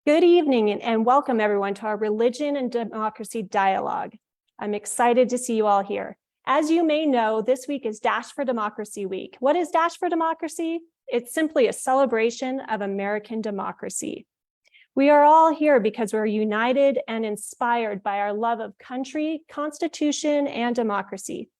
Good evening and welcome everyone to our Religion and Democracy Dialogue. I'm excited to see you all here. As you may know, this week is Dash for Democracy Week. What is Dash for Democracy? It's simply a celebration of American democracy. We are all here because we're united and inspired by our love of country, constitution, and democracy.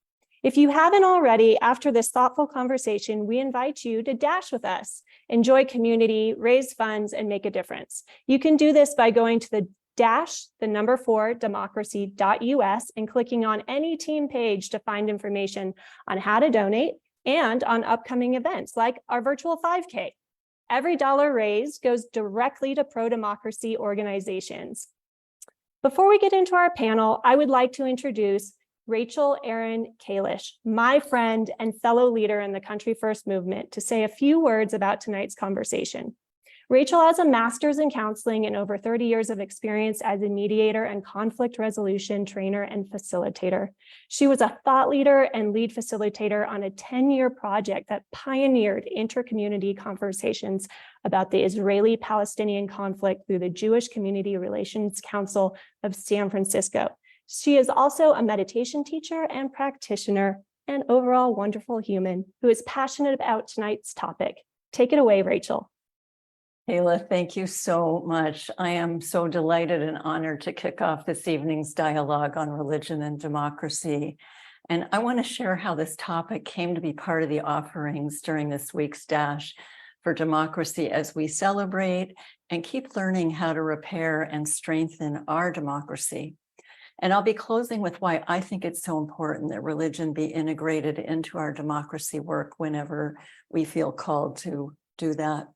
If you haven't already, after this thoughtful conversation, we invite you to dash with us, enjoy community, raise funds, and make a difference. You can do this by going to the democracy.us and clicking on any team page to find information on how to donate and on upcoming events like our virtual 5K. Every dollar raised goes directly to pro-democracy organizations. Before we get into our panel, I would like to introduce Rachel Aaron Kalish, my friend and fellow leader in the Country First movement, to say a few words about tonight's conversation. Rachel has a master's in counseling and over 30 years of experience as a mediator and conflict resolution trainer and facilitator. She was a thought leader and lead facilitator on a 10-year project that pioneered inter-community conversations about the Israeli-Palestinian conflict through the Jewish Community Relations Council of San Francisco. She is also a meditation teacher and practitioner and overall wonderful human who is passionate about tonight's topic. Take it away, Rachel. Kalah, thank you so much. I am so delighted and honored to kick off this evening's dialogue on religion and democracy. And I want to share how this topic came to be part of the offerings during this week's Dash for Democracy as we celebrate and keep learning how to repair and strengthen our democracy. And I'll be closing with why I think it's so important that religion be integrated into our democracy work whenever we feel called to do that.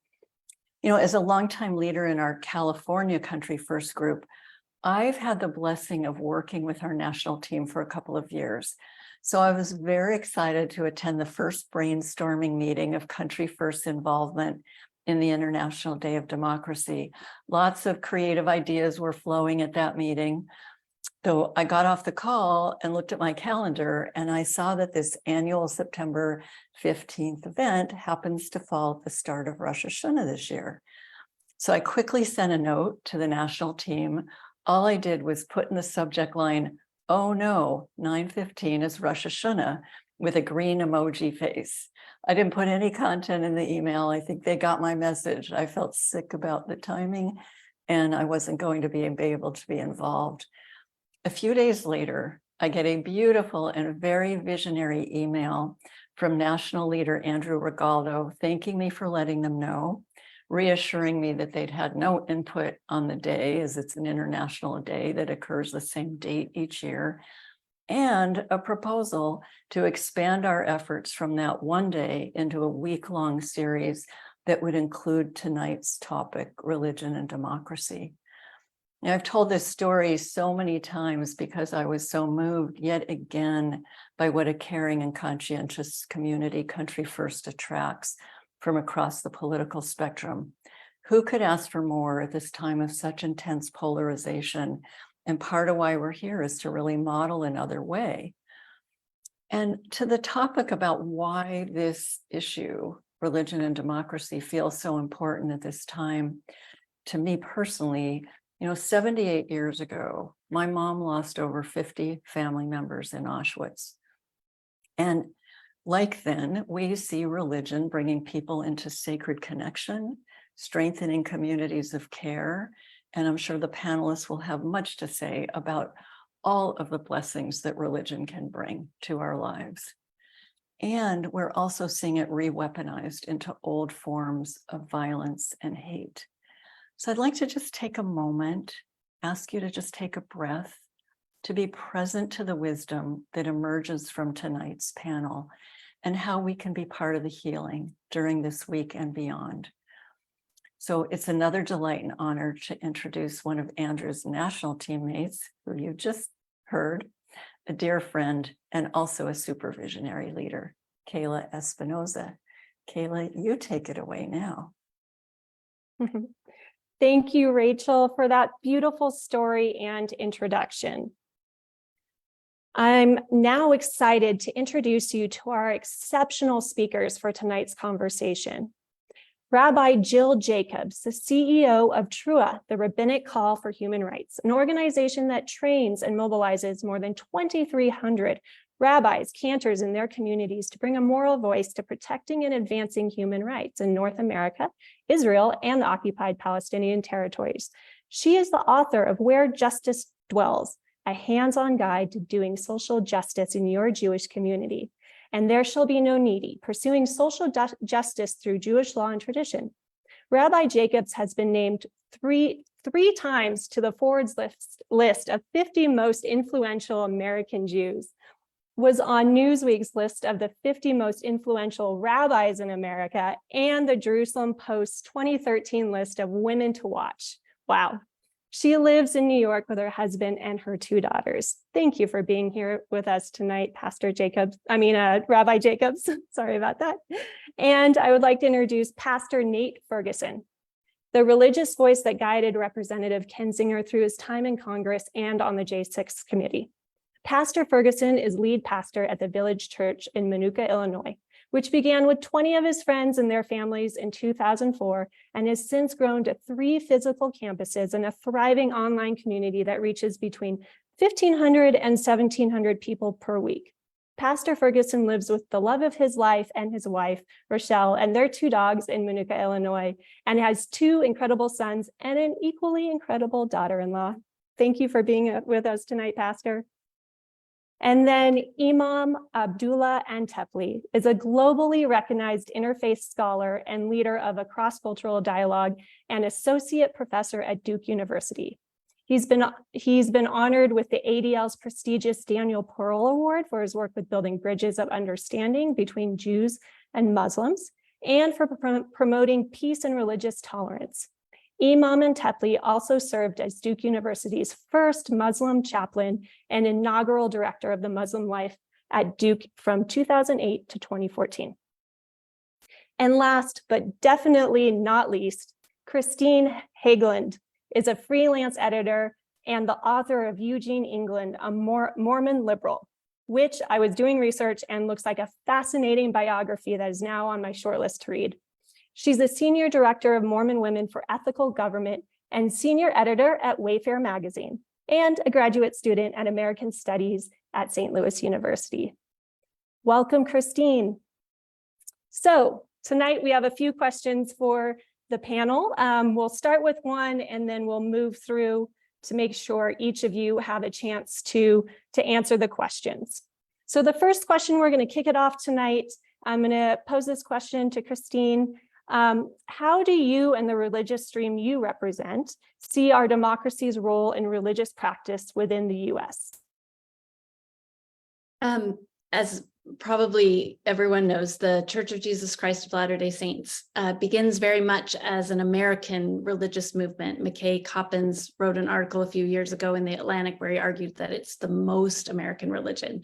You know, as a longtime leader in our California Country First group, I've had the blessing of working with our national team for a couple of years. So I was very excited to attend the first brainstorming meeting of Country First involvement in the International Day of Democracy. Lots of creative ideas were flowing at that meeting. So I got off the call and looked at my calendar, and I saw that this annual September 15th event happens to fall at the start of Rosh Hashanah this year. So I quickly sent a note to the national team. All I did was put in the subject line, "Oh no, 9:15 is Rosh Hashanah," with a green emoji face. I didn't put any content in the email. I think they got my message. I felt sick about the timing, and I wasn't going to be able to be involved. A few days later, I get a beautiful and very visionary email from national leader Andrew Regaldo, thanking me for letting them know, reassuring me that they'd had no input on the day, as it's an international day that occurs the same date each year, and a proposal to expand our efforts from that one day into a week-long series that would include tonight's topic, religion and democracy. Now, I've told this story so many times because I was so moved yet again by what a caring and conscientious community Country First attracts from across the political spectrum. Who could ask for more at this time of such intense polarization? And part of why we're here is to really model another way. And to the topic about why this issue, religion and democracy, feels so important at this time, to me personally, 78 years ago, my mom lost over 50 family members in Auschwitz. And like then, we see religion bringing people into sacred connection, strengthening communities of care. And I'm sure the panelists will have much to say about all of the blessings that religion can bring to our lives. And we're also seeing it re-weaponized into old forms of violence and hate. So I'd like to just take a moment, ask you to just take a breath, to be present to the wisdom that emerges from tonight's panel and how we can be part of the healing during this week and beyond. So it's another delight and honor to introduce one of Andrew's national teammates, who you just heard, a dear friend and also a supervisionary leader, Kalah Espinoza. Kalah, you take it away now. Thank you, Rachel, for that beautiful story and introduction. I'm now excited to introduce you to our exceptional speakers for tonight's conversation. Rabbi Jill Jacobs, the CEO of TRUA, the Rabbinic Call for Human Rights, an organization that trains and mobilizes more than 2,300 rabbis, cantors in their communities to bring a moral voice to protecting and advancing human rights in North America, Israel, and the occupied Palestinian territories. She is the author of Where Justice Dwells, a hands-on guide to doing social justice in your Jewish community. And There Shall Be No Needy, Pursuing Social Justice Through Jewish Law and Tradition. Rabbi Jacobs has been named three times to the Forbes list of 50 most influential American Jews, was on Newsweek's list of the 50 most influential rabbis in America, and the Jerusalem Post's 2013 list of women to watch. Wow. She lives in New York with her husband and her 2 daughters. Thank you for being here with us tonight, Rabbi Jacobs. Sorry about that. And I would like to introduce Pastor Nate Ferguson, the religious voice that guided Representative Kinzinger through his time in Congress and on the J6 committee. Pastor Ferguson is lead pastor at the Village Church in Minooka, Illinois, which began with 20 of his friends and their families in 2004 and has since grown to 3 physical campuses and a thriving online community that reaches between 1,500 and 1,700 people per week. Pastor Ferguson lives with the love of his life and his wife, Rochelle, and their 2 dogs in Minooka, Illinois, and has 2 incredible sons and an equally incredible daughter-in-law. Thank you for being with us tonight, Pastor. And then Imam Abdullah Antepli is a globally recognized interfaith scholar and leader of a cross-cultural dialogue and associate professor at Duke University. He's been honored with the ADL's prestigious Daniel Pearl Award for his work with building bridges of understanding between Jews and Muslims and for promoting peace and religious tolerance. Imam Antepli also served as Duke University's first Muslim chaplain and inaugural director of the Muslim life at Duke from 2008 to 2014. And last, but definitely not least, Kristine Haglund is a freelance editor and the author of Eugene England, a Mormon Liberal, which I was doing research and looks like a fascinating biography that is now on my shortlist to read. She's a senior director of Mormon Women for Ethical Government and senior editor at Wayfair Magazine, and a graduate student at American Studies at St. Louis University. Welcome, Kristine. So tonight we have a few questions for the panel. We'll start with one and then we'll move through to make sure each of you have a chance to answer the questions. So the first question, we're going to kick it off tonight. I'm going to pose this question to Kristine. How do you and the religious stream you represent see our democracy's role in religious practice within the U.S.? As probably everyone knows, the Church of Jesus Christ of Latter-day Saints begins very much as an American religious movement. McKay Coppins wrote an article a few years ago in the Atlantic where he argued that it's the most American religion.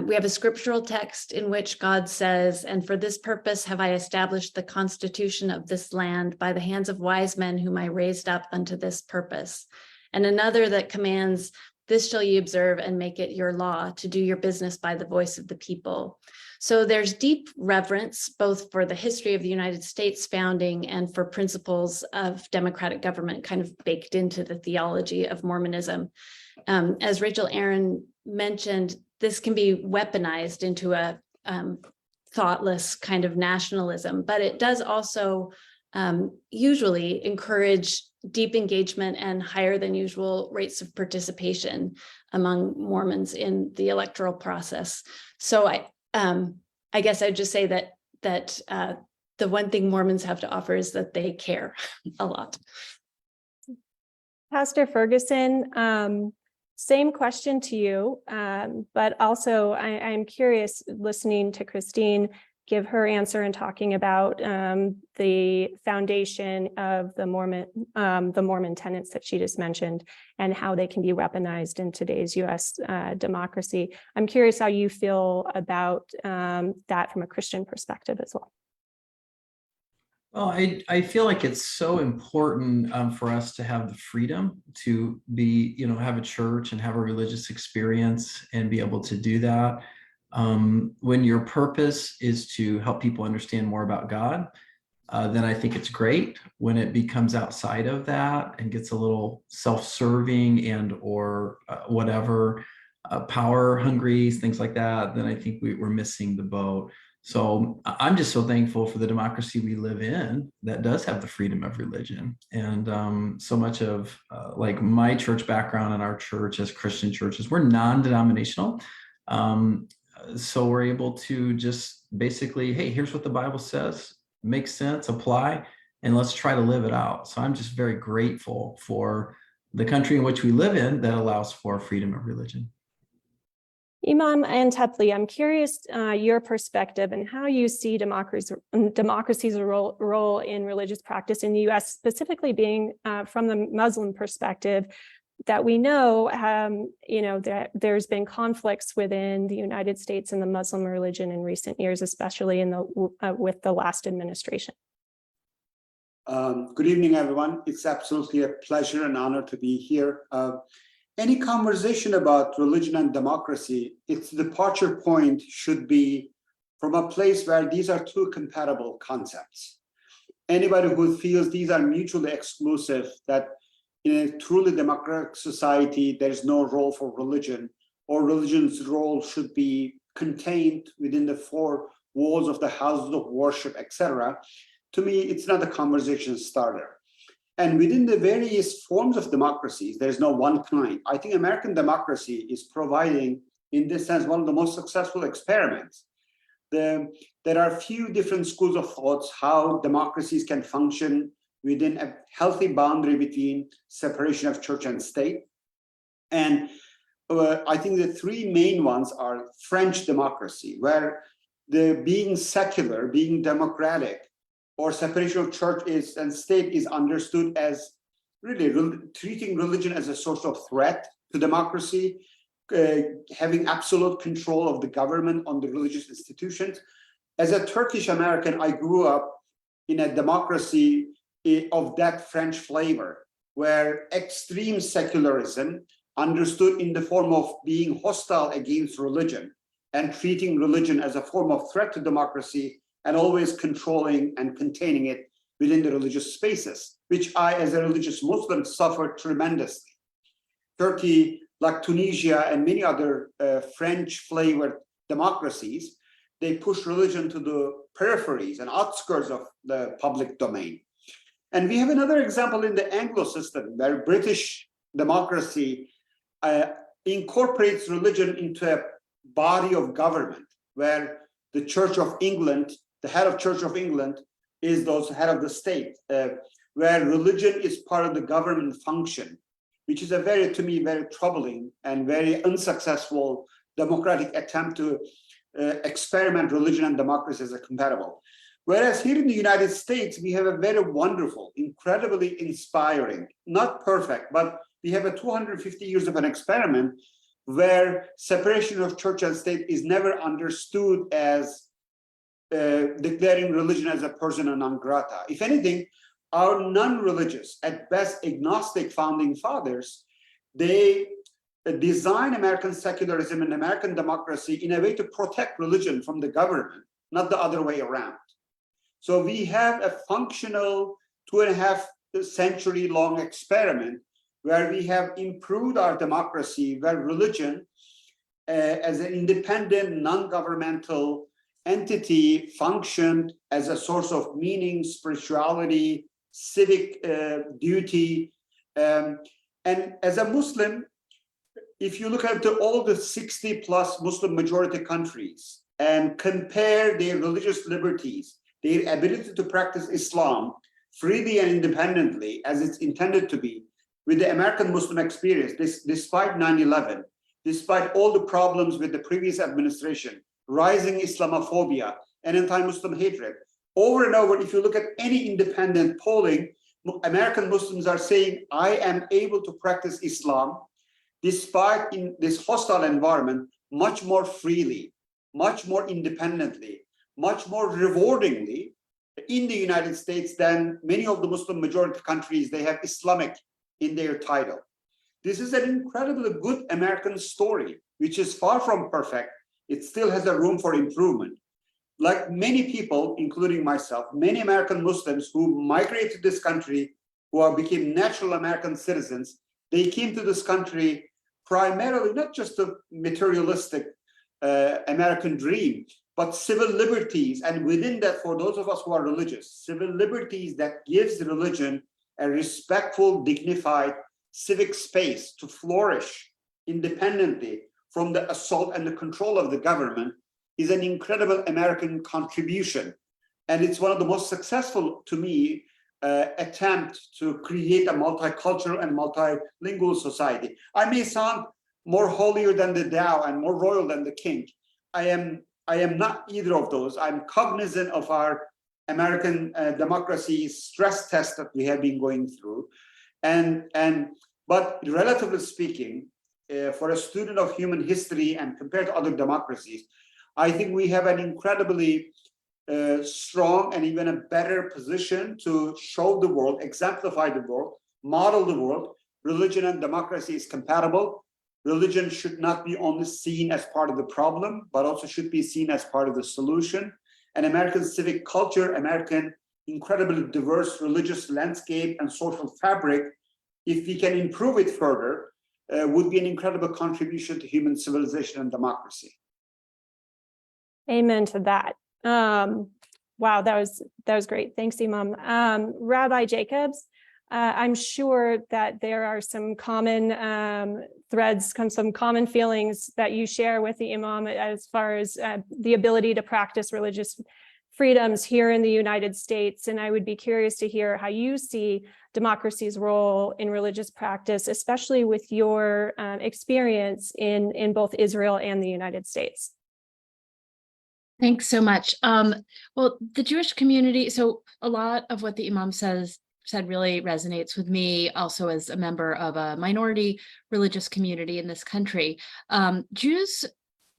We have a scriptural text in which God says, "And for this purpose have I established the constitution of this land by the hands of wise men whom I raised up unto this purpose." And another that commands, "This shall ye observe and make it your law, to do your business by the voice of the people." So there's deep reverence both for the history of the United States founding and for principles of democratic government kind of baked into the theology of Mormonism. As Rachel Aaron mentioned, this can be weaponized into a thoughtless kind of nationalism, but it does also usually encourage deep engagement and higher than usual rates of participation among Mormons in the electoral process. So I guess I'd just say that the one thing Mormons have to offer is that they care a lot. Pastor Ferguson, same question to you, but also I'm curious, listening to Kristine give her answer and talking about the foundation of the Mormon tenets that she just mentioned and how they can be weaponized in today's U.S. democracy. I'm curious how you feel about that from a Christian perspective as well. Well, I feel like it's so important for us to have the freedom to be, have a church and have a religious experience and be able to do that. When your purpose is to help people understand more about God, then I think it's great. When it becomes outside of that and gets a little self-serving and or whatever, power hungry, things like that, then I think we're missing the boat. So I'm just so thankful for the democracy we live in that does have the freedom of religion. And so much of like my church background and our church as Christian churches, we're non-denominational. So we're able to just basically, hey, here's what the Bible says, makes sense, apply, and let's try to live it out. So I'm just very grateful for the country in which we live in that allows for freedom of religion. Imam Antepli, I'm curious your perspective and how you see democracy's role in religious practice in the U.S., specifically being from the Muslim perspective, that we know, that there's been conflicts within the United States and the Muslim religion in recent years, especially with the last administration. Good evening, everyone. It's absolutely a pleasure and honor to be here. Any conversation about religion and democracy, its departure point should be from a place where these are two compatible concepts. Anybody who feels these are mutually exclusive, that in a truly democratic society, there's no role for religion, or religion's role should be contained within the four walls of the houses of worship, etc. To me, it's not a conversation starter. And within the various forms of democracies, there's no one kind. I think American democracy is providing, in this sense, one of the most successful experiments. There are a few different schools of thoughts how democracies can function within a healthy boundary between separation of church and state. And I think the three main ones are French democracy, where the being secular, being democratic, or separation of church and state is understood as really treating religion as a source of threat to democracy, having absolute control of the government on the religious institutions. As a Turkish American, I grew up in a democracy of that French flavor, where extreme secularism, understood in the form of being hostile against religion and treating religion as a form of threat to democracy, and always controlling and containing it within the religious spaces, which I, as a religious Muslim, suffered tremendously. Turkey, like Tunisia and many other French-flavored democracies, they push religion to the peripheries and outskirts of the public domain. And we have another example in the Anglo system, where British democracy incorporates religion into a body of government, where the Church of England, the head of Church of England, is the head of the state, where religion is part of the government function, which is to me, very troubling and very unsuccessful democratic attempt to experiment religion and democracy as a compatible. Whereas here in the United States, we have a very wonderful, incredibly inspiring, not perfect, but we have a 250 years of an experiment where separation of church and state is never understood as declaring religion as a persona non grata. If anything, our non-religious, at best agnostic founding fathers, they design American secularism and American democracy in a way to protect religion from the government, not the other way around. So we have a functional 2.5 century long experiment where we have improved our democracy, where religion as an independent, non-governmental entity functioned as a source of meaning, spirituality, civic duty. And as a Muslim, if you look at all the 60 plus Muslim majority countries and compare their religious liberties, their ability to practice Islam freely and independently as it's intended to be, with the American Muslim experience, despite 9/11, despite all the problems with the previous administration, rising Islamophobia and anti-Muslim hatred, over and over, if you look at any independent polling, American Muslims are saying, I am able to practice Islam, despite in this hostile environment, much more freely, much more independently, much more rewardingly in the United States than many of the Muslim majority countries. They have Islamic in their title. This is an incredibly good American story, which is far from perfect. It still has a room for improvement. like many people, including myself, many American Muslims who migrated to this country, who became natural American citizens, they came to this country primarily not just a materialistic American dream, but civil liberties. And within that, for those of us who are religious, civil liberties that gives religion a respectful, dignified civic space to flourish independently from the assault and the control of the government is an incredible American contribution. And it's one of the most successful, to me, attempt to create a multicultural and multilingual society. I may sound more holier than the Tao and more royal than the king. I am not either of those. I'm cognizant of our American democracy stress test that we have been going through. But relatively speaking, for a student of human history and compared to other democracies, I think we have an incredibly strong and even a better position to show the world, exemplify the world, model the world. Religion and democracy is compatible. Religion should not be only seen as part of the problem, but also should be seen as part of the solution. And American civic culture, American incredibly diverse religious landscape and social fabric, if we can improve it further, would be an incredible contribution to human civilization and democracy. Amen to that. Wow, that was great. Thanks, Imam. Rabbi Jacobs, I'm sure that there are some common threads, some common feelings that you share with the Imam as far as the ability to practice religious freedoms here in the United States. And I would be curious to hear how you see democracy's role in religious practice, especially with your experience in both Israel and the United States. Thanks so much. Well, the Jewish community, so a lot of what the Imam said really resonates with me also as a member of a minority religious community in this country. Jews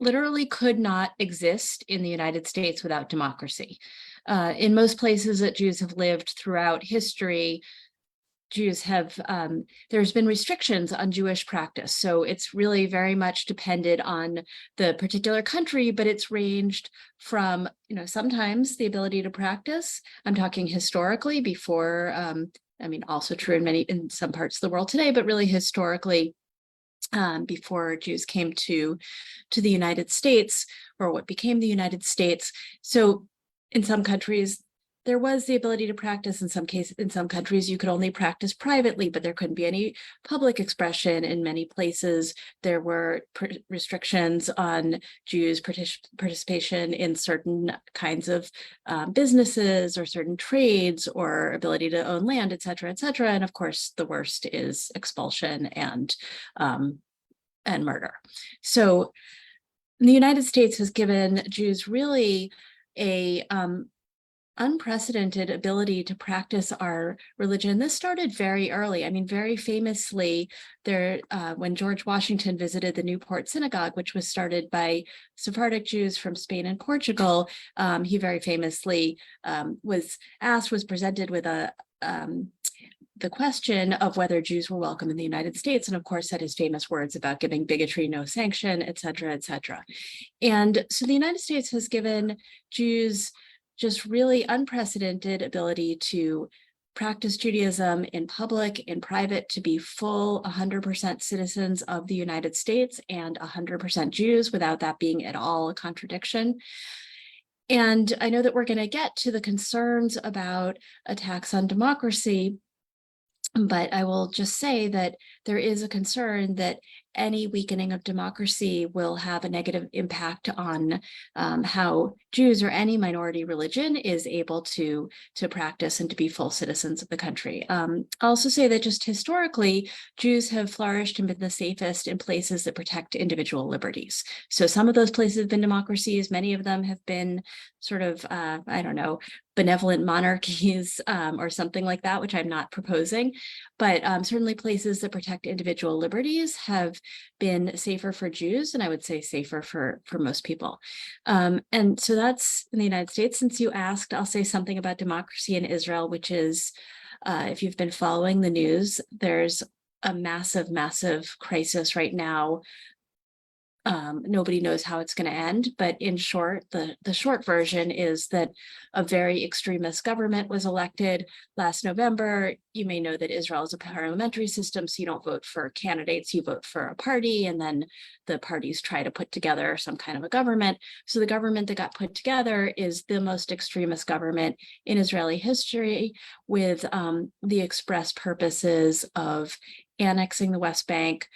literally could not exist in the United States without democracy. In most places that Jews have lived throughout history, Jews have, there's been restrictions on Jewish practice. So it's really very much depended on the particular country, but it's ranged from, sometimes the ability to practice. I'm talking historically before, also true in some parts of the world today, but really historically, before Jews came to the United States, or what became the United States. So in some countries, there was the ability to practice. In some cases, in some countries, you could only practice privately, but there couldn't be any public expression. In many places, there were restrictions on Jews' participation in certain kinds of businesses or certain trades or ability to own land, et cetera, et cetera. And of course, the worst is expulsion and murder. So the United States has given Jews really a unprecedented ability to practice our religion. This started very early. Very famously, when George Washington visited the Newport Synagogue, which was started by Sephardic Jews from Spain and Portugal, he very famously was presented with the question of whether Jews were welcome in the United States, and of course said his famous words about giving bigotry no sanction, et cetera, et cetera. And so the United States has given Jews just really unprecedented ability to practice Judaism in public, in private, to be full 100% citizens of the United States and 100% Jews without that being at all a contradiction. And I know that we're going to get to the concerns about attacks on democracy, but I will just say that there is a concern that any weakening of democracy will have a negative impact on how Jews or any minority religion is able to practice and to be full citizens of the country. I'll also say that just historically, Jews have flourished and been the safest in places that protect individual liberties. So some of those places have been democracies, many of them have been sort of, benevolent monarchies or something like that, which I'm not proposing, but certainly places that protect individual liberties have been safer for Jews, and I would say safer for most people. And so that's in the United States. Since you asked, I'll say something about democracy in Israel, which is, if you've been following the news, there's a massive, massive crisis right now Nobody knows how it's going to end, but in short, the short version is that a very extremist government was elected last November. You may know that Israel is a parliamentary system, so you don't vote for candidates, you vote for a party, and then the parties try to put together some kind of a government. So the government that got put together is the most extremist government in Israeli history, with the express purposes of annexing the West Bank,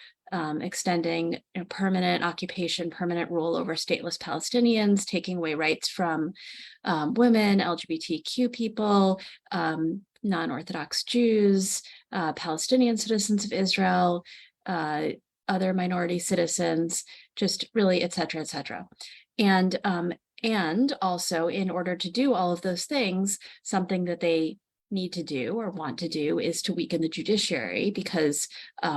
extending permanent occupation, permanent rule over stateless Palestinians, taking away rights from women, LGBTQ people, non-Orthodox Jews, Palestinian citizens of Israel, other minority citizens, just really, et cetera, et cetera. And also, in order to do all of those things, something that they need to do or want to do is to weaken the judiciary, because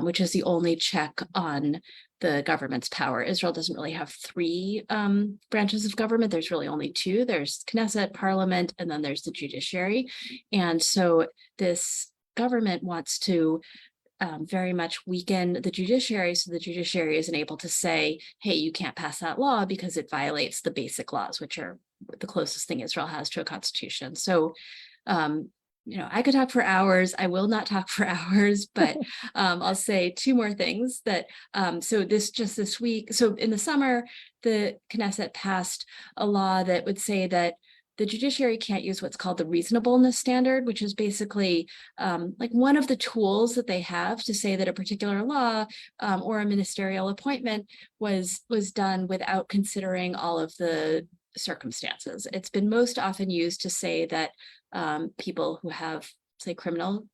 which is the only check on the government's power. Israel doesn't really have three branches of government. There's really only two. There's Knesset, parliament, and then there's the judiciary. And so this government wants to very much weaken the judiciary, so the judiciary isn't able to say, hey, you can't pass that law because it violates the basic laws, which are the closest thing Israel has to a constitution. So I could talk for hours. I will not talk for hours, but I'll say two more things that, so this week, so in the summer, the Knesset passed a law that would say that the judiciary can't use what's called the reasonableness standard, which is basically like one of the tools that they have to say that a particular law or a ministerial appointment was done without considering all of the circumstances. It's been most often used to say that people who have, say, criminal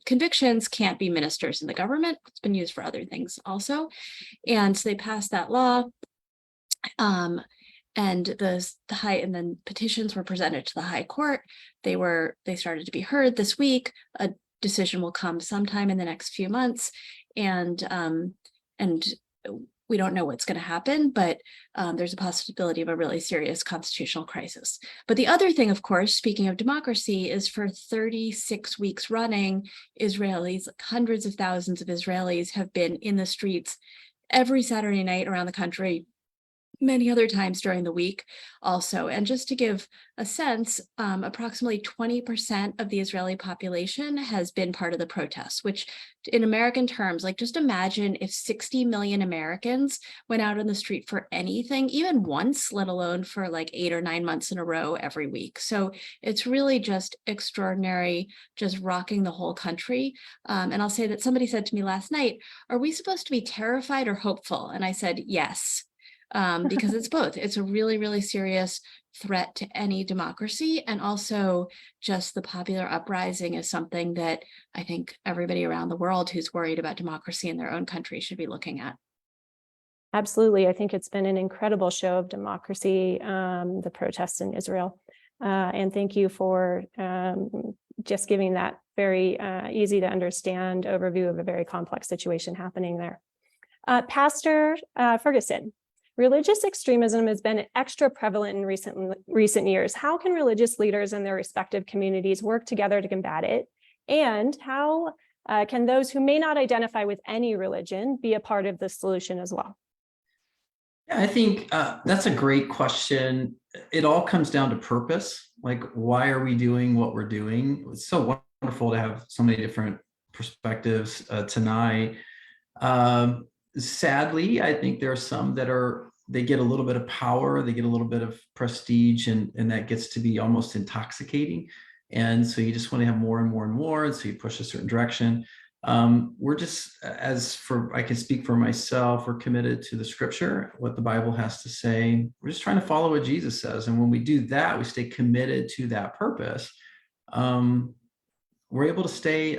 convictions can't be ministers in the government. It's been used for other things also. And so they passed that law. And and then petitions were presented to the High Court. They started to be heard this week. A decision will come sometime in the next few months. And we don't know what's going to happen, but there's a possibility of a really serious constitutional crisis. But the other thing, of course, speaking of democracy, is for 36 weeks running, Israelis, hundreds of thousands of Israelis have been in the streets every Saturday night around the country, many other times during the week also. And just to give a sense, approximately 20% of the Israeli population has been part of the protests, which in American terms, like just imagine if 60 million Americans went out on the street for anything, even once, let alone for like 8 or 9 months in a row every week. So it's really just extraordinary, just rocking the whole country. And I'll say that somebody said to me last night, are we supposed to be terrified or hopeful? And I said, yes. Because it's both. It's a really, really serious threat to any democracy. And also just the popular uprising is something that I think everybody around the world who's worried about democracy in their own country should be looking at. Absolutely. I think it's been an incredible show of democracy, the protests in Israel. And thank you for just giving that very easy to understand overview of a very complex situation happening there. Pastor Ferguson, religious extremism has been extra prevalent in recent years. How can religious leaders in their respective communities work together to combat it? And how can those who may not identify with any religion be a part of the solution as well? Yeah, I think that's a great question. It all comes down to purpose. Like, why are we doing what we're doing? It's so wonderful to have so many different perspectives tonight. Sadly, I think there are some that they get a little bit of power, they get a little bit of prestige, and that gets to be almost intoxicating. And so you just want to have more and more and more. And so you push a certain direction. We're just, I can speak for myself, we're committed to the scripture, what the Bible has to say. We're just trying to follow what Jesus says. And when we do that, we stay committed to that purpose. We're able to stay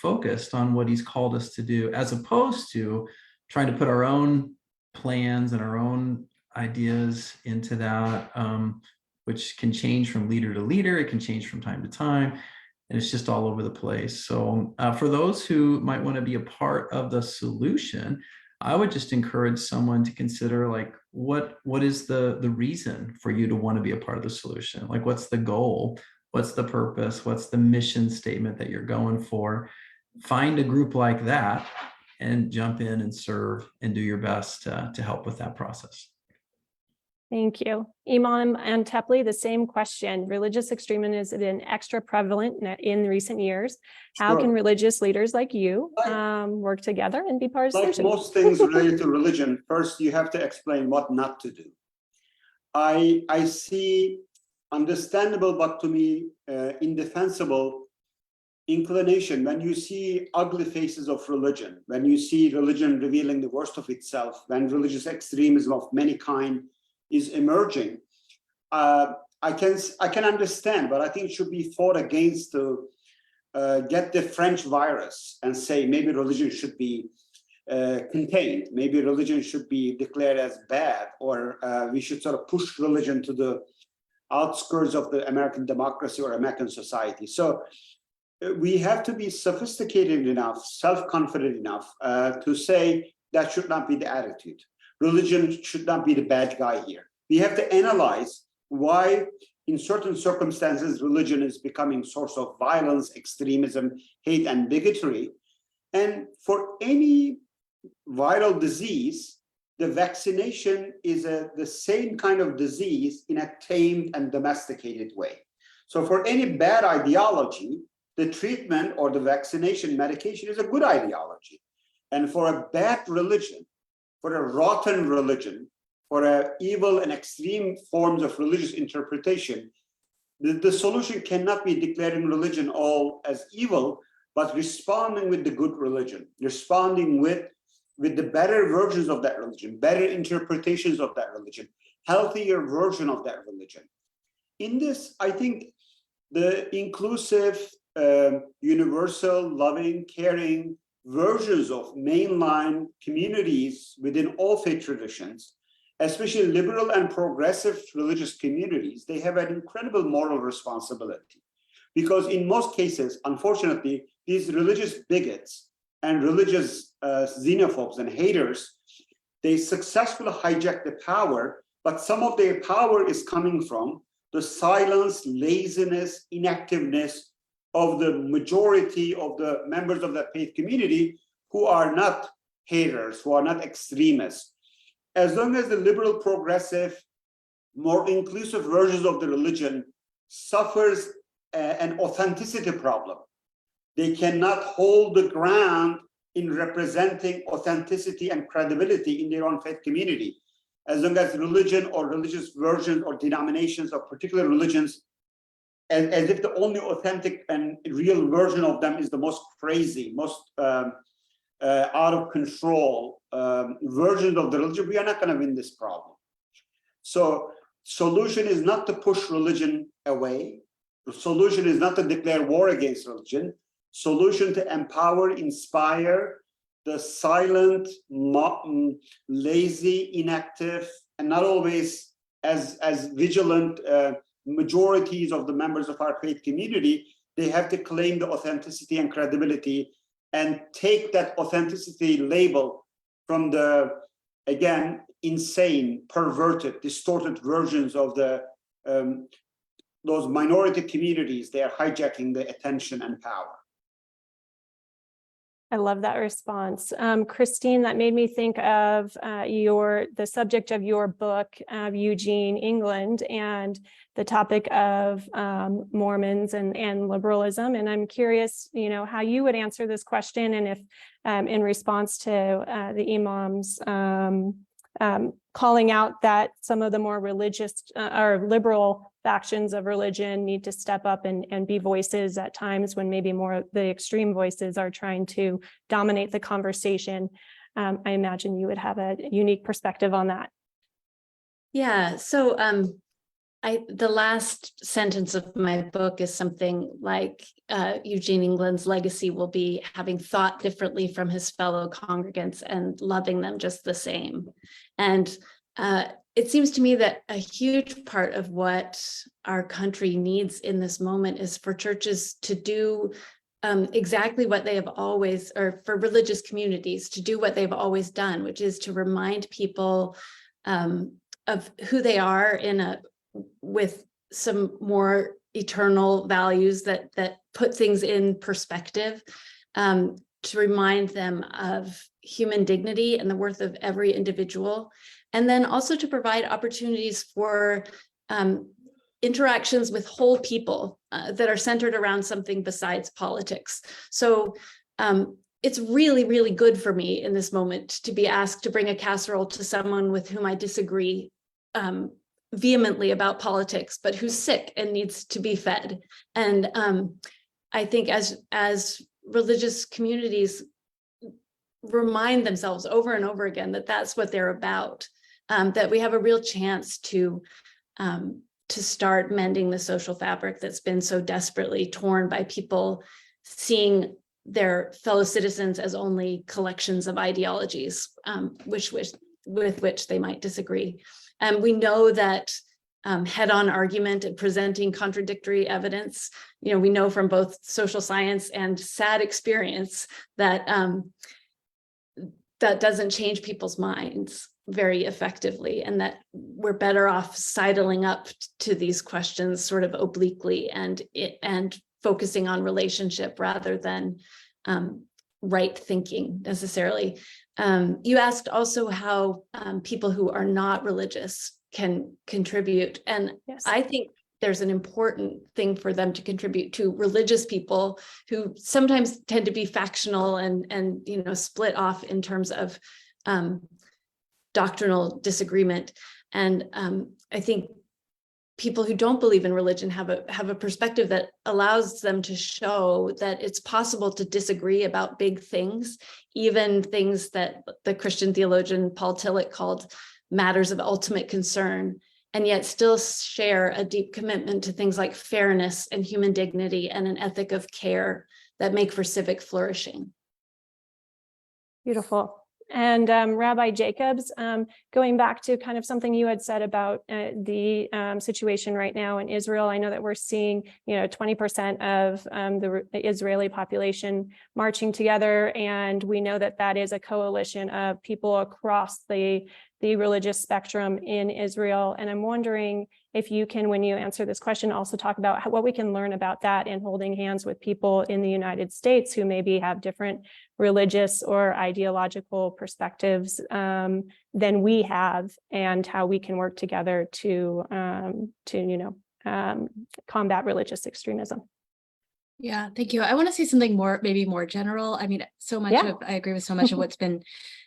focused on what he's called us to do, as opposed to trying to put our own plans and our own ideas into that, which can change from leader to leader. It can change from time to time, and it's just all over the place. So for those who might want to be a part of the solution, I would just encourage someone to consider, like, what is the reason for you to want to be a part of the solution? Like, what's the goal? What's the purpose? What's the mission statement that you're going for? Find a group like that and jump in and serve and do your best to help with that process. Thank you. Imam Antepli, the same question. Religious extremism has been extra prevalent in recent years. How can religious leaders like you work together and be part of the Like solution? most things related to religion, first you have to explain what not to do. I see understandable, but to me indefensible inclination when you see ugly faces of religion, when you see religion revealing the worst of itself, when religious extremism of many kind is emerging. I can understand, but I think it should be fought against to get the French virus and say maybe religion should be contained, maybe religion should be declared as bad, or we should sort of push religion to the outskirts of the American democracy or American society. So we have to be sophisticated enough, self-confident enough to say that should not be the attitude. Religion should not be the bad guy here. We have to analyze why, in certain circumstances, religion is becoming source of violence, extremism, hate, and bigotry. And for any viral disease, the vaccination is the same kind of disease in a tamed and domesticated way. So for any bad ideology, the treatment or the vaccination medication is a good ideology. And for a bad religion, for a rotten religion, for evil and extreme forms of religious interpretation, the solution cannot be declaring religion all as evil, but responding with the good religion, responding with the better versions of that religion, better interpretations of that religion, healthier version of that religion. In this, I think the inclusive, universal, loving, caring versions of mainline communities within all faith traditions, especially liberal and progressive religious communities, they have an incredible moral responsibility. Because in most cases, unfortunately, these religious bigots and religious xenophobes and haters, they successfully hijack the power, but some of their power is coming from the silence, laziness, inactiveness of the majority of the members of the faith community who are not haters, who are not extremists. As long as the liberal, progressive, more inclusive versions of the religion suffers an authenticity problem, they cannot hold the ground in representing authenticity and credibility in their own faith community. As long as religion or religious versions or denominations of particular religions, as if the only authentic and real version of them is the most crazy, most out of control version of the religion, we are not going to win this problem. So solution is not to push religion away. The solution is not to declare war against religion. Solution to empower, inspire the silent, lazy, inactive, and not always as vigilant majorities of the members of our faith community. They have to claim the authenticity and credibility and take that authenticity label from the, again, insane, perverted, distorted versions of the those minority communities. They are hijacking the attention and power. I love that response. Kristine, that made me think of the subject of your book, Eugene, England, and the topic of Mormons and liberalism. And I'm curious, how you would answer this question, and if in response to the imams calling out that some of the more religious or liberal factions of religion need to step up and be voices at times when maybe more of the extreme voices are trying to dominate the conversation. I imagine you would have a unique perspective on that. Yeah, so the last sentence of my book is something like Eugene England's legacy will be having thought differently from his fellow congregants and loving them just the same. And it seems to me that a huge part of what our country needs in this moment is for churches to do exactly what they have always, or for religious communities to do what they've always done, which is to remind people of who they are with some more eternal values that put things in perspective. to remind them of human dignity and the worth of every individual, and then also to provide opportunities for interactions with whole people that are centered around something besides politics. So it's really, really good for me in this moment to be asked to bring a casserole to someone with whom I disagree vehemently about politics, but who's sick and needs to be fed. And I think as religious communities remind themselves over and over again that that's what they're about, that we have a real chance to start mending the social fabric that's been so desperately torn by people seeing their fellow citizens as only collections of ideologies, with which they might disagree. And we know that head-on argument and presenting contradictory evidence, we know from both social science and sad experience that that doesn't change people's minds very effectively, and that we're better off sidling up to these questions sort of obliquely and focusing on relationship rather than right thinking necessarily. You asked also how people who are not religious can contribute, and Yes. I think there's an important thing for them to contribute to religious people who sometimes tend to be factional and split off in terms of doctrinal disagreement. And I think people who don't believe in religion have a perspective that allows them to show that it's possible to disagree about big things, even things that the Christian theologian Paul Tillich called matters of ultimate concern, and yet still share a deep commitment to things like fairness and human dignity and an ethic of care that make for civic flourishing. Beautiful. And Rabbi Jacobs, going back to kind of something you had said about the situation right now in Israel, I know that we're seeing 20% of the Israeli population marching together, and we know that that is a coalition of people across the religious spectrum in Israel. And I'm wondering if you can, when you answer this question, also talk about what we can learn about that in holding hands with people in the United States who maybe have different religious or ideological perspectives than we have, and how we can work together to combat religious extremism. Yeah, thank you. I want to say something maybe more general. I mean, I agree with so much of what's been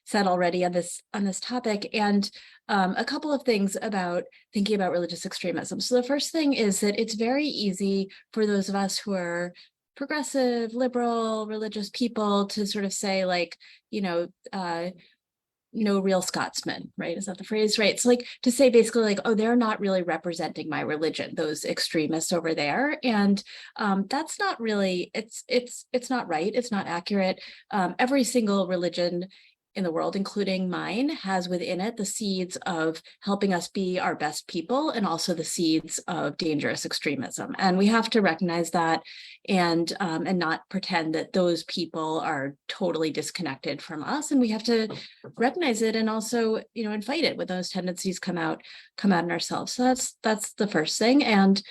said already on this topic, and a couple of things about thinking about religious extremism. So the first thing is that it's very easy for those of us who are progressive, liberal, religious people to sort of say, like, no real Scotsman, right? Is that the phrase, right? So like to say basically like, oh, they're not really representing my religion, those extremists over there. And that's not really, it's not right. It's not accurate. Every single religion in the world, including mine, has within it the seeds of helping us be our best people and also the seeds of dangerous extremism. And we have to recognize that and not pretend that those people are totally disconnected from us. And we have to recognize it and also, and fight it when those tendencies come out in ourselves. So that's the first thing. And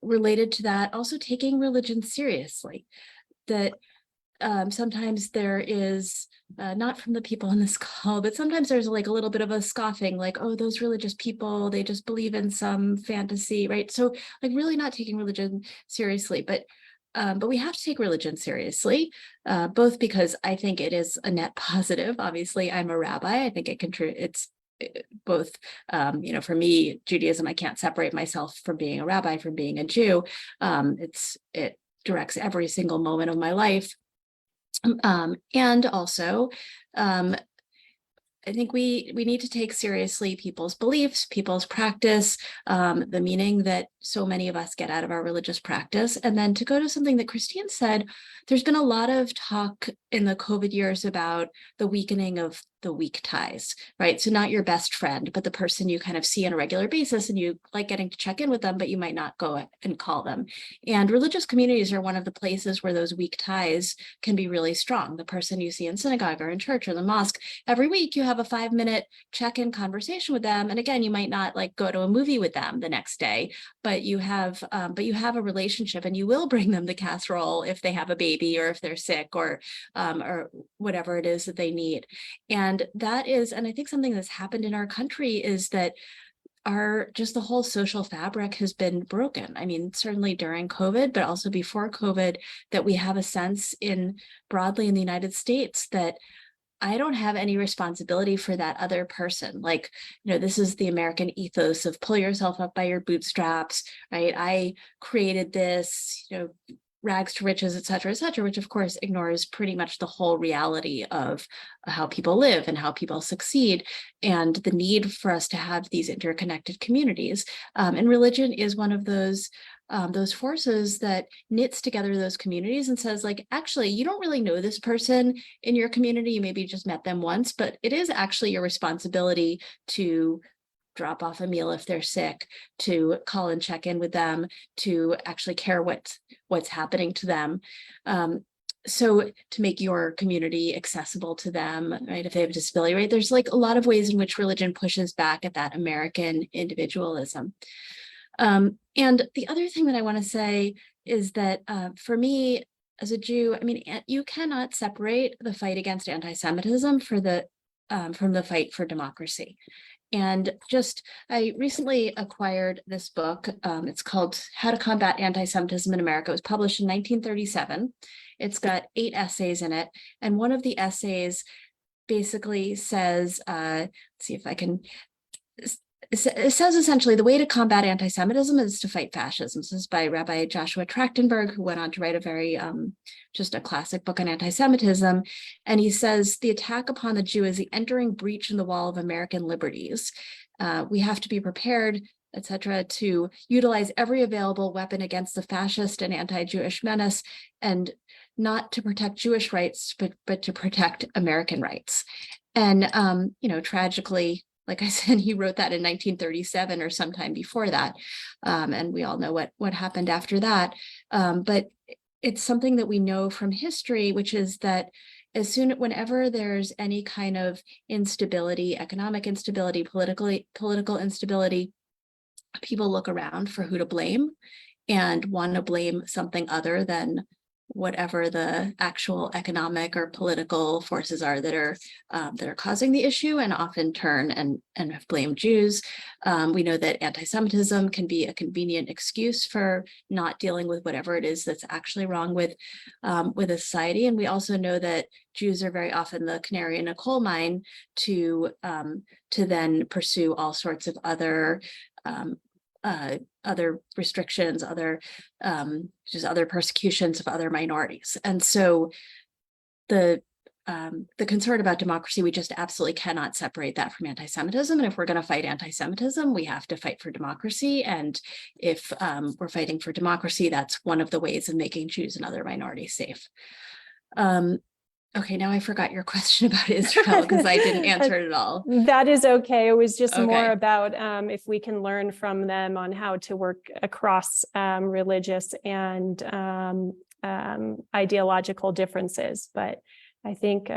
related to that, also taking religion seriously. That sometimes there is, not from the people on this call, but sometimes there's like a little bit of a scoffing, like, oh, those religious people, they just believe in some fantasy, right? So like really not taking religion seriously, but we have to take religion seriously, both because I think it is a net positive. Obviously, I'm a rabbi. I think it's both, for me, Judaism, I can't separate myself from being a rabbi, from being a Jew. It directs every single moment of my life. And also, I think we need to take seriously people's beliefs, people's practice, the meaning that so many of us get out of our religious practice. And then to go to something that Kristine said, there's been a lot of talk in the COVID years about the weakening of the weak ties, right? So not your best friend, but the person you kind of see on a regular basis and you like getting to check in with them, but you might not go and call them. And religious communities are one of the places where those weak ties can be really strong. The person you see in synagogue or in church or the mosque, every week you have a 5-minute check-in conversation with them. And again, you might not like go to a movie with them the next day, but but you have a relationship, and you will bring them the casserole if they have a baby or if they're sick or whatever it is that they need. And I think something that's happened in our country is that just the whole social fabric has been broken. I mean, certainly during COVID, but also before COVID, that we have a sense broadly in the United States that I don't have any responsibility for that other person. Like, this is the American ethos of pull yourself up by your bootstraps, right? I created this, rags to riches, et cetera, which of course ignores pretty much the whole reality of how people live and how people succeed, and the need for us to have these interconnected communities. And religion is one of those forces that knits together those communities and says, like, actually, you don't really know this person in your community. You maybe just met them once, but it is actually your responsibility to drop off a meal if they're sick, to call and check in with them, to actually care what's happening to them. So to make your community accessible to them, right? If they have a disability, right? There's like a lot of ways in which religion pushes back at that American individualism. And the other thing that I want to say is that for me as a Jew, I mean, you cannot separate the fight against anti-Semitism from the fight for democracy. And I recently acquired this book. It's called How to Combat Anti-Semitism in America. It was published in 1937. It's got 8 essays in it. And one of the essays basically says, let's see if I can, it says essentially the way to combat anti-Semitism is to fight fascism. This is by Rabbi Joshua Trachtenberg, who went on to write a very, just a classic book on anti-Semitism. And he says, the attack upon the Jew is the entering breach in the wall of American liberties. We have to be prepared, etc., to utilize every available weapon against the fascist and anti-Jewish menace, and not to protect Jewish rights, but to protect American rights. And, tragically, like I said, he wrote that in 1937 or sometime before that. And we all know what happened after that. But it's something that we know from history, which is that whenever there's any kind of instability, economic instability, political instability, people look around for who to blame and want to blame something other than whatever the actual economic or political forces are that are causing the issue, and often turn and blame Jews. We know that anti-Semitism can be a convenient excuse for not dealing with whatever it is that's actually wrong with a society. And we also know that Jews are very often the canary in a coal mine to then pursue all sorts of other restrictions, other persecutions of other minorities. And so the concern about democracy, we just absolutely cannot separate that from anti-Semitism. And if we're going to fight anti-Semitism, we have to fight for democracy. And if we're fighting for democracy, that's one of the ways of making Jews and other minorities safe. Okay, now I forgot your question about Israel because I didn't answer it at all. That is okay. It was just more Okay. about if we can learn from them on how to work across religious and ideological differences. But I think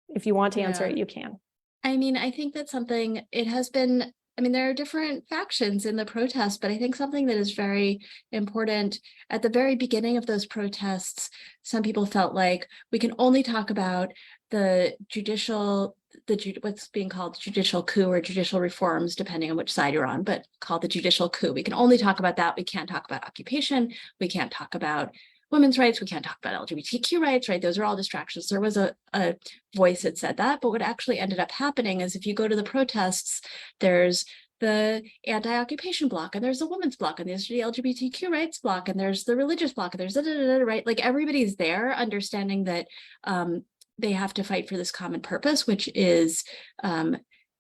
if you want to answer it, you can. I mean, I think that's something, it has been, I mean, there are different factions in the protest, but I think something that is very important at the very beginning of those protests, some people felt like we can only talk about what's being called judicial coup or judicial reforms, depending on which side you're on, but called the judicial coup. We can only talk about that. We can't talk about occupation. We can't talk about women's rights. We can't talk about LGBTQ rights, right? Those are all distractions. There was a voice that said that, but what actually ended up happening is if you go to the protests, there's the anti-occupation block, and there's the women's block, and there's the LGBTQ rights block, and there's the religious block, and there's right? Like everybody's there understanding that they have to fight for this common purpose, which is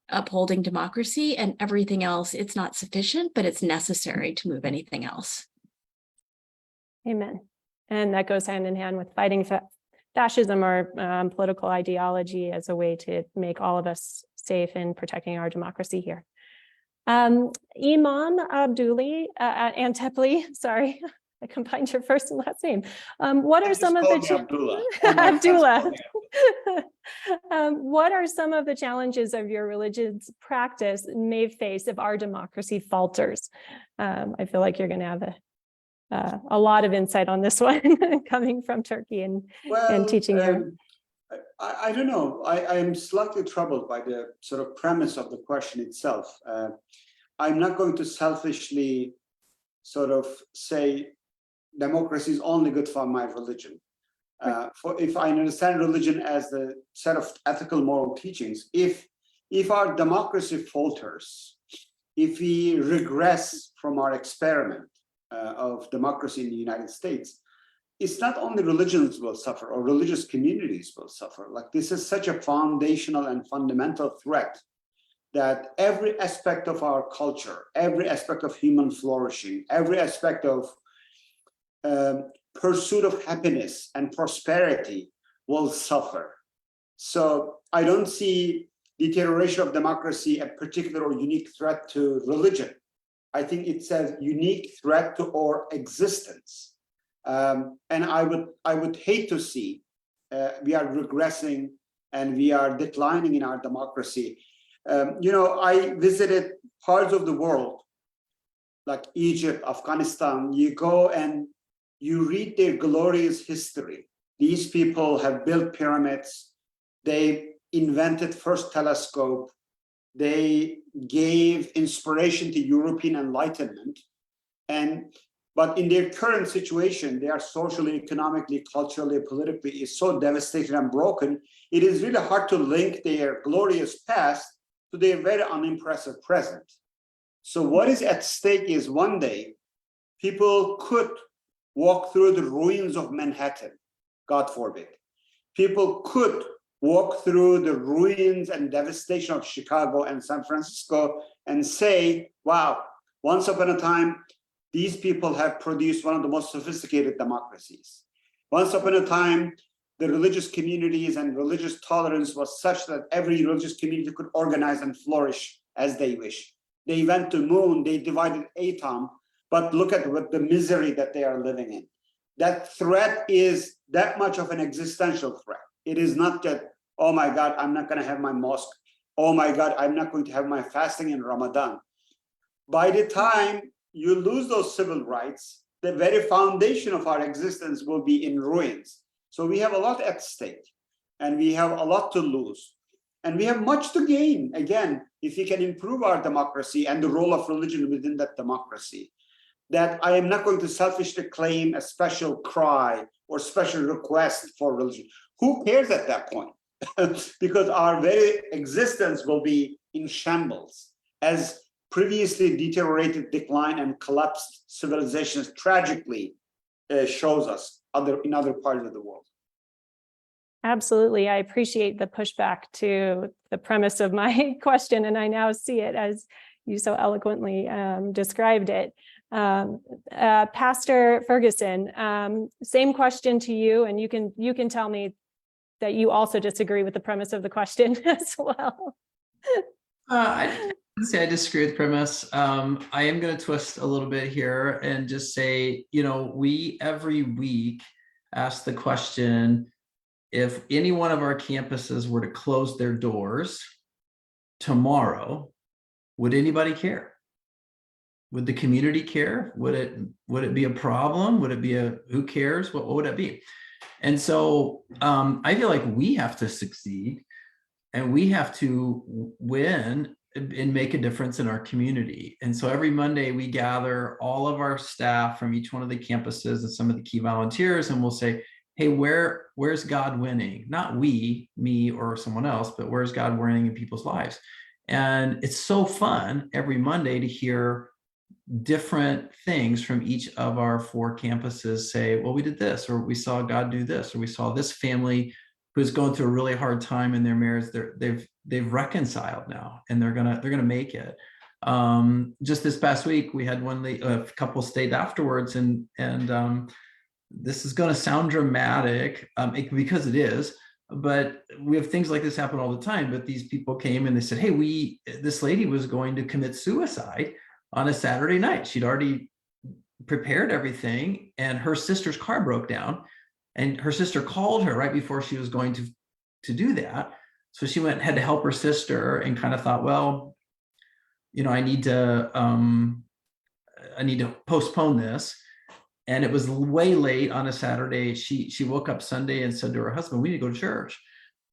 upholding democracy, and everything else, it's not sufficient, but it's necessary to move anything else. Amen. And that goes hand in hand with fighting fascism or political ideology as a way to make all of us safe in protecting our democracy here. Imam Abdullah Antepli, sorry, I combined your first and last name. What are Just some of call the me Abdullah. All my friends Abdullah? call me What are some of the challenges of your religion's practice may face if our democracy falters? I feel like you're going to have a lot of insight on this one coming from Turkey and teaching you. I don't know. I am slightly troubled by the sort of premise of the question itself. I'm not going to selfishly sort of say democracy is only good for my religion. If I understand religion as the set of ethical moral teachings, if our democracy falters, if we regress from our experiment of democracy in the United States, it's not only religions will suffer or religious communities will suffer. Like, this is such a foundational and fundamental threat that every aspect of our culture, every aspect of human flourishing, every aspect of pursuit of happiness and prosperity will suffer. So I don't see deterioration of democracy a particular or unique threat to religion. I think it's a unique threat to our existence. And I would hate to see we are regressing and we are declining in our democracy. I visited parts of the world like Egypt, Afghanistan. You go and you read their glorious history. These people have built pyramids. They invented first telescope. They gave inspiration to European Enlightenment. But in their current situation, they are socially, economically, culturally, politically is so devastated and broken. It is really hard to link their glorious past to their very unimpressive present. So what is at stake is one day, people could walk through the ruins of Manhattan, God forbid. People could walk through the ruins and devastation of Chicago and San Francisco and say, wow, once upon a time, these people have produced one of the most sophisticated democracies. Once upon a time, the religious communities and religious tolerance was such that every religious community could organize and flourish as they wish. They went to moon, they divided atom, but look at what the misery that they are living in. That threat is that much of an existential threat. It is not that, oh my God, I'm not going to have my mosque. Oh my God, I'm not going to have my fasting in Ramadan. By the time you lose those civil rights, the very foundation of our existence will be in ruins. So we have a lot at stake and we have a lot to lose. And we have much to gain, again, if we can improve our democracy and the role of religion within that democracy. That I am not going to selfishly claim a special cry or special request for religion. Who cares at that point? Because our very existence will be in shambles as previously deteriorated, decline, and collapsed civilizations tragically shows us in other parts of the world. Absolutely. I appreciate the pushback to the premise of my question, and I now see it as you so eloquently described it. Pastor Ferguson, same question to you, and you can tell me that you also disagree with the premise of the question as well. I wouldn't say I disagree with the premise. I am going to twist a little bit here and just say, we every week ask the question, if any one of our campuses were to close their doors tomorrow, would anybody care? Would the community care? Would it be a problem? Would it be who cares? What would it be? And so I feel like we have to succeed and we have to win and make a difference in our community. And so every Monday we gather all of our staff from each one of the campuses and some of the key volunteers, and we'll say, hey, where's God winning? Not me or someone else, but where's God winning in people's lives? And it's so fun every Monday to hear different things from each of our 4 campuses say, well, we did this, or we saw God do this, or we saw this family who's going through a really hard time in their marriage. They've reconciled now, and they're gonna make it. Just this past week, we had a couple stayed afterwards, and this is going to sound dramatic because it is, but we have things like this happen all the time. But these people came and they said, hey, this lady was going to commit suicide on a Saturday night. She'd already prepared everything, and her sister's car broke down, and her sister called her right before she was going to do that. So she had to help her sister, and kind of thought, well, I need to postpone this. And it was way late on a Saturday. She woke up Sunday and said to her husband, we need to go to church.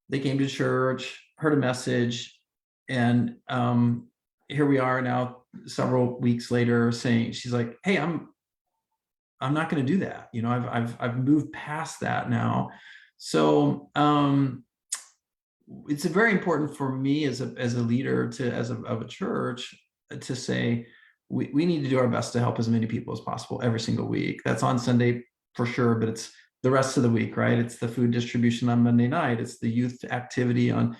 They came to church, heard a message, and here we are now several weeks later saying, she's like, hey, I'm not going to do that. I've moved past that now. So it's very important for me as a leader of a church to say, we need to do our best to help as many people as possible every single week. That's on Sunday for sure, but it's the rest of the week, right? It's the food distribution on Monday night. It's the youth activity on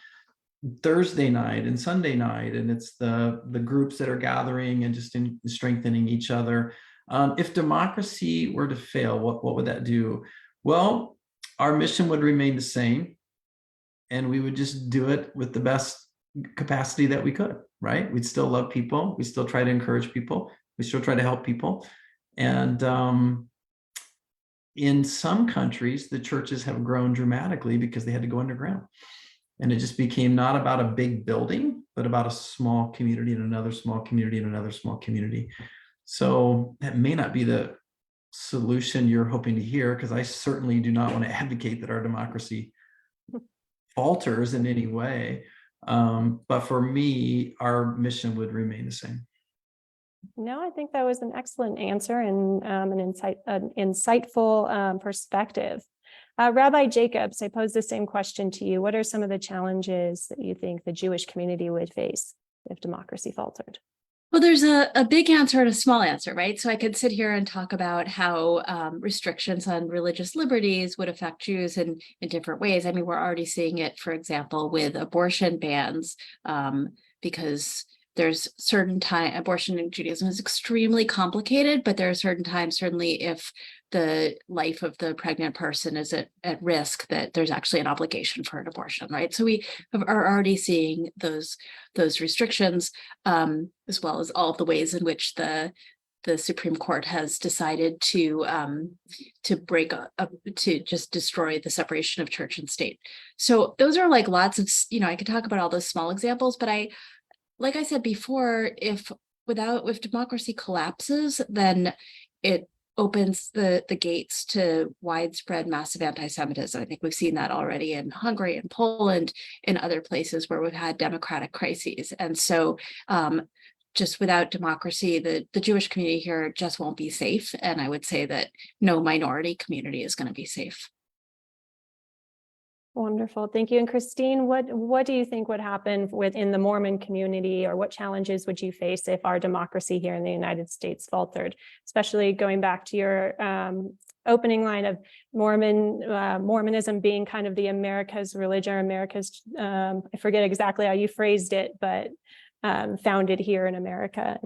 Thursday night and Sunday night. And it's the groups that are gathering and just strengthening each other. If democracy were to fail, what would that do? Well, our mission would remain the same, and we would just do it with the best capacity that we could, right? We'd still love people. We still try to encourage people. We still try to help people. And in some countries, the churches have grown dramatically because they had to go underground. And it just became not about a big building, but about a small community and another small community and another small community. So that may not be the solution you're hoping to hear, because I certainly do not want to advocate that our democracy falters in any way. But for me, our mission would remain the same. No, I think that was an excellent answer and an insightful perspective. Rabbi Jacobs, I pose the same question to you. What are some of the challenges that you think the Jewish community would face if democracy faltered? Well, there's a big answer and a small answer, right? So I could sit here and talk about how restrictions on religious liberties would affect Jews in different ways. I mean, we're already seeing it, for example, with abortion bans, because there's certain time, abortion in Judaism is extremely complicated, but there are certain times, certainly if the life of the pregnant person is at risk, that there's actually an obligation for an abortion, right? So we are already seeing those restrictions, as well as all of the ways in which the Supreme Court has decided to break up, to just destroy the separation of church and state. So those are like lots of, I could talk about all those small examples, but like I said before, if democracy collapses, then it opens the gates to widespread massive anti-Semitism. I think we've seen that already in Hungary and Poland and other places where we've had democratic crises. And so just without democracy, the Jewish community here just won't be safe. And I would say that no minority community is going to be safe. Wonderful. Thank you. And Kristine, what do you think would happen within the Mormon community, or what challenges would you face if our democracy here in the United States faltered, especially going back to your opening line of Mormonism being kind of the America's religion, or America's, I forget exactly how you phrased it, but founded here in America.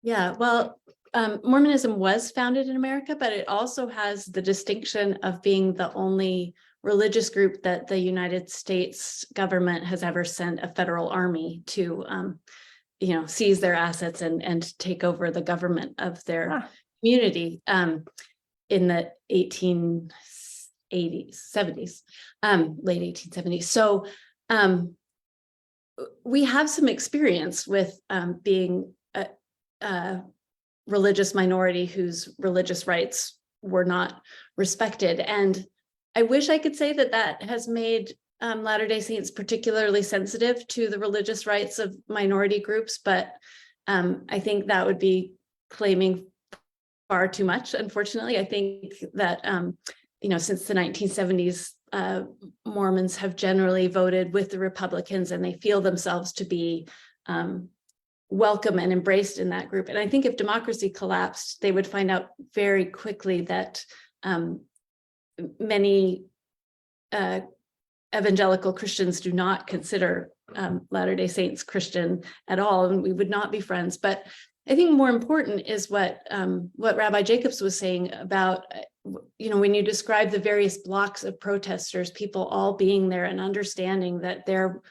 Yeah, well, Mormonism was founded in America, but it also has the distinction of being the only religious group that the United States government has ever sent a federal army to, seize their assets and take over the government of their community in the 1880s, 70s, late 1870s. So we have some experience with being a religious minority whose religious rights were not respected. And I wish I could say that has made Latter-day Saints particularly sensitive to the religious rights of minority groups, but I think that would be claiming far too much. Unfortunately, I think that since the 1970s, Mormons have generally voted with the Republicans, and they feel themselves to be welcome and embraced in that group. And I think if democracy collapsed, they would find out very quickly that many evangelical Christians do not consider Latter-day Saints Christian at all, and we would not be friends. But I think more important is what Rabbi Jacobs was saying about, when you describe the various blocks of protesters, people all being there and understanding that their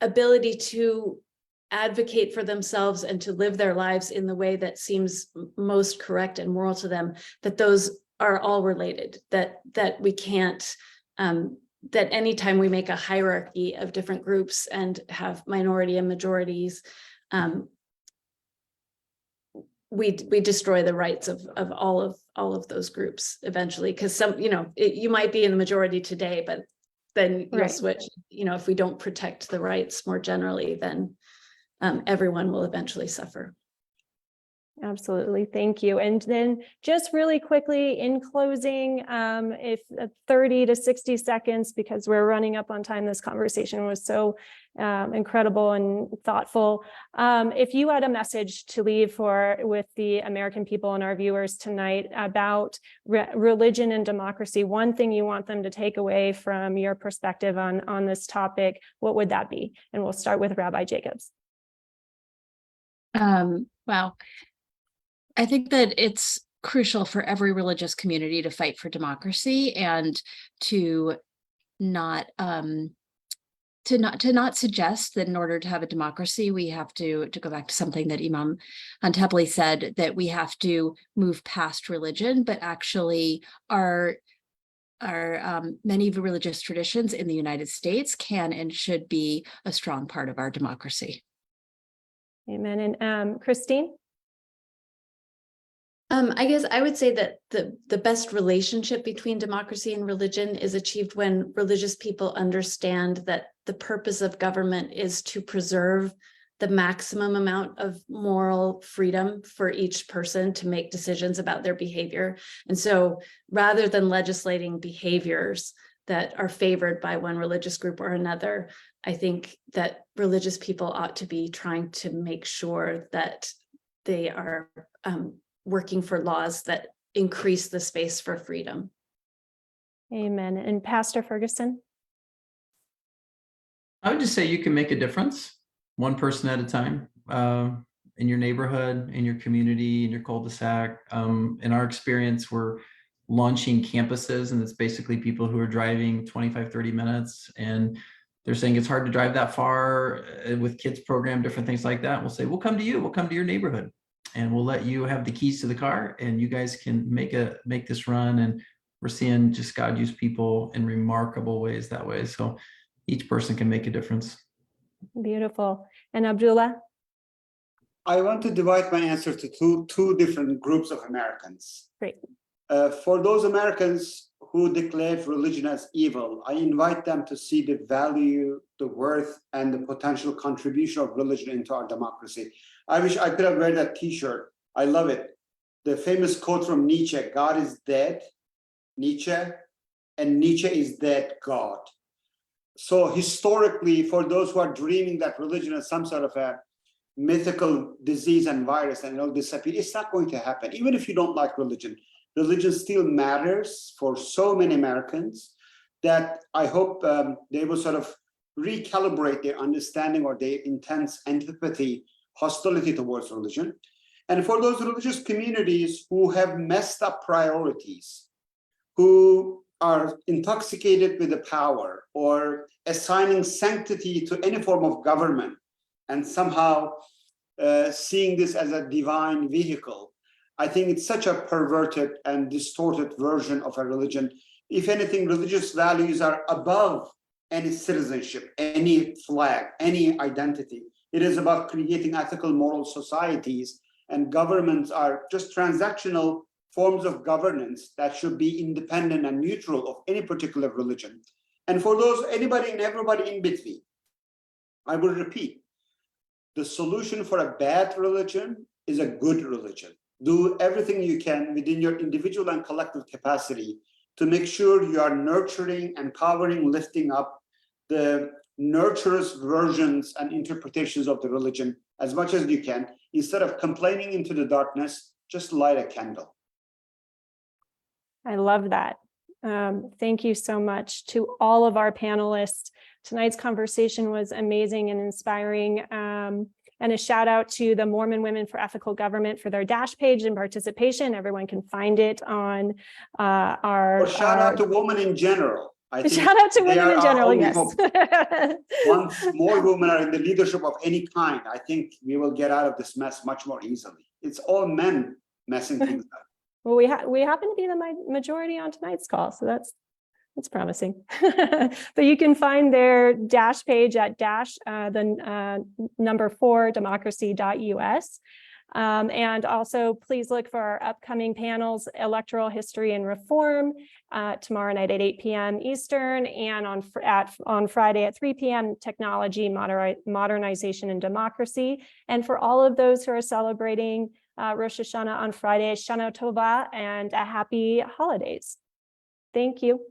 ability to advocate for themselves and to live their lives in the way that seems most correct and moral to them, that those are all related, that we can't, that anytime we make a hierarchy of different groups and have minority and majorities, we destroy the rights of all of those groups eventually, because some, you might be in the majority today, but then you'll switch. If we don't protect the rights more generally, then everyone will eventually suffer. Absolutely. Thank you. And then just really quickly in closing, if 30 to 60 seconds, because we're running up on time, this conversation was so incredible and thoughtful. If you had a message to leave with the American people and our viewers tonight about religion and democracy, one thing you want them to take away from your perspective on this topic, what would that be? And we'll start with Rabbi Jacobs. Wow. I think that it's crucial for every religious community to fight for democracy and to not suggest that in order to have a democracy, we have to go back to something that Imam Antepli said, that we have to move past religion, but actually our many religious traditions in the United States can and should be a strong part of our democracy. Amen. And Kristine? I guess I would say that the best relationship between democracy and religion is achieved when religious people understand that the purpose of government is to preserve the maximum amount of moral freedom for each person to make decisions about their behavior. And so rather than legislating behaviors that are favored by one religious group or another, I think that religious people ought to be trying to make sure that they are working for laws that increase the space for freedom. Amen. And Pastor Ferguson? I would just say you can make a difference, one person at a time, in your neighborhood, in your community, in your cul-de-sac. In our experience, we're launching campuses, and it's basically people who are driving 25, 30 minutes, and they're saying it's hard to drive that far with kids program, different things like that. We'll say, we'll come to you, we'll come to your neighborhood, and we'll let you have the keys to the car, and you guys can make this run. And we're seeing just God use people in remarkable ways that way. So each person can make a difference. Beautiful. And Abdullah? I want to divide my answer to two different groups of Americans. Great. For those Americans who declare religion as evil, I invite them to see the value, the worth, and the potential contribution of religion into our democracy. I wish I could have wear that t-shirt. I love it. The famous quote from Nietzsche, God is dead, Nietzsche, and Nietzsche is dead, God. So historically, for those who are dreaming that religion is some sort of a mythical disease and virus and it'll disappear, it's not going to happen. Even if you don't like religion, religion still matters for so many Americans that I hope they will sort of recalibrate their understanding or their intense antipathy, hostility towards religion. And for those religious communities who have messed up priorities, who are intoxicated with the power or assigning sanctity to any form of government and somehow seeing this as a divine vehicle, I think it's such a perverted and distorted version of a religion. If anything, religious values are above any citizenship, any flag, any identity. It is about creating ethical, moral societies, and governments are just transactional forms of governance that should be independent and neutral of any particular religion. And for those, anybody and everybody in between, I will repeat, the solution for a bad religion is a good religion. Do everything you can within your individual and collective capacity to make sure you are nurturing, empowering, lifting up the nurturous versions and interpretations of the religion as much as you can. Instead of complaining into the darkness, just light a candle. I love that. Thank you so much to all of our panelists. Tonight's conversation was amazing and inspiring. And a shout out to the Mormon Women for Ethical Government for their dash page and participation. Everyone can find it on Or shout out to women in general. I think Shout out to they women are in our general, only yes. hope. Once more women are in the leadership of any kind, I think we will get out of this mess much more easily. It's all men messing things up. Well, we happen to be the majority on tonight's call, so that's promising. But you can find their dash page at number 4 democracy.us. And also please look for our upcoming panels, Electoral History and Reform, tomorrow night at 8 p.m. Eastern, and on Friday at 3 p.m. Technology, Modernization and Democracy. And for all of those who are celebrating Rosh Hashanah on Friday, Shana Tova, and a happy holidays. Thank you.